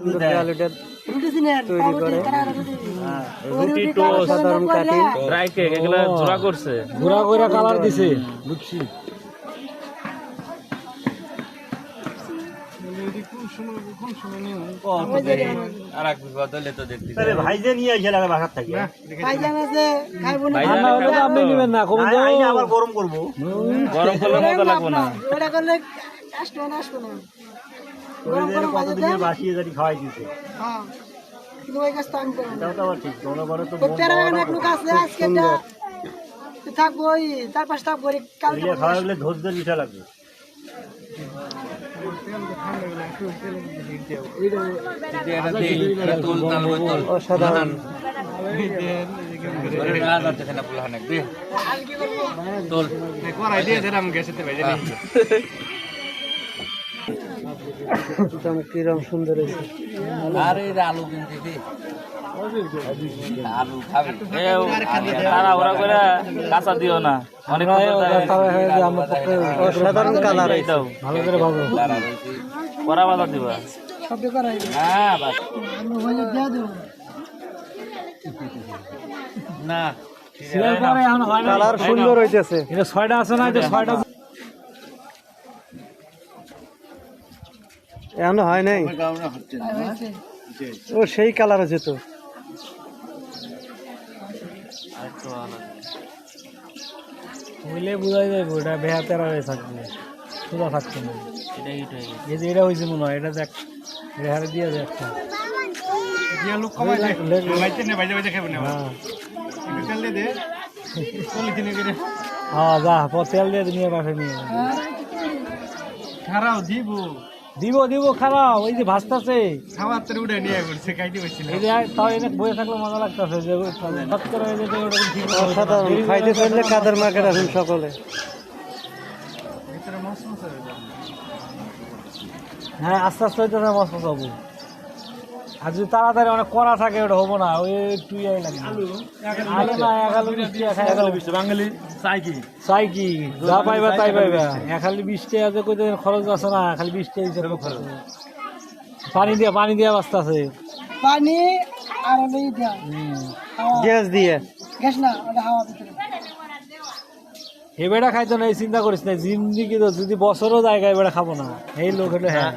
সুন্দর আলুটা তৈরি করে রুটি টোস্ট সাধারণ কাটিং ড্রাই কেক এগুলা জোড়া করছে ঘোরা ঘোরা কালার দিছে বুঝছি ভাইজে নিয়ে আসে লাগে বাসার থেকে আপনি নিবেন না কমন আইনে আবার গরম করবো গরম করলে মজা লাগবে না কতদিনে বাসিয়ে গাড়ি খাওয়াই দিতে এটাও তো আবার ঠিক তোমরা বলো তো খাওয়া গেলে ধৈর্য নিশা লাগবে অসাধারণ কিরম সুন্দর হয়েছে তারা ওরা করে কাঁচা দিও না অনেক অসাধারণ কালার এইটাও ভালো করে ভালো কড়া বাজার দিবা হ্যাঁ না কালার সুন্দর হইতেছে এটা 6টা আছে না এটা 6টা এখনো হয় নাই ও সেই কালার আছে তো হইলে বোঝাই যাবে ওটা বেহাতেরা হয়ে থাকবে সোজা থাকছে না এই যে এটা হয়েছে মনে হয় এটা দেখ রেহারে দিয়ে দেখ হ্যাঁ যা তেল দিয়ে নিয়ে পাশে নিয়ে দিব দিব খারাপ ওই যে ভাজতাছে এই যে তাও এনে বসে থাকলে মজা লাগতেছে যে হট করে হয়ে যেতে ওটা ঠিক অসাধারণ খাইতে চাইলে কাদের মার্কেট আছেন সকলে হ্যাঁ আস্তে আস্তে হইতেছে মস্ত হবো আর যদি তাড়াতাড়ি অনেক কড়া থাকে ওটা হবো না ওই একটু ইয়াই লাগে আলু না এক আলু 20 টাকা বাঙালি চাই কি চাই কি যা পাইবা তাই পাইবা এক আলু 20 টাকা যে কইতে খরচ আছে না খালি 20 টাকা হিসাবে খরচ পানি দিয়া বাস্তা আছে পানি আর ওই দেয়া গ্যাস দিয়ে গ্যাস না ওটা হাওয়া ভিতরে এই বেড়া খাইতো না এই চিন্তা করিস না জিন্দিগি তো যদি বছরও জায়গায় বেড়া খাবো না এই লোক হলে হ্যাঁ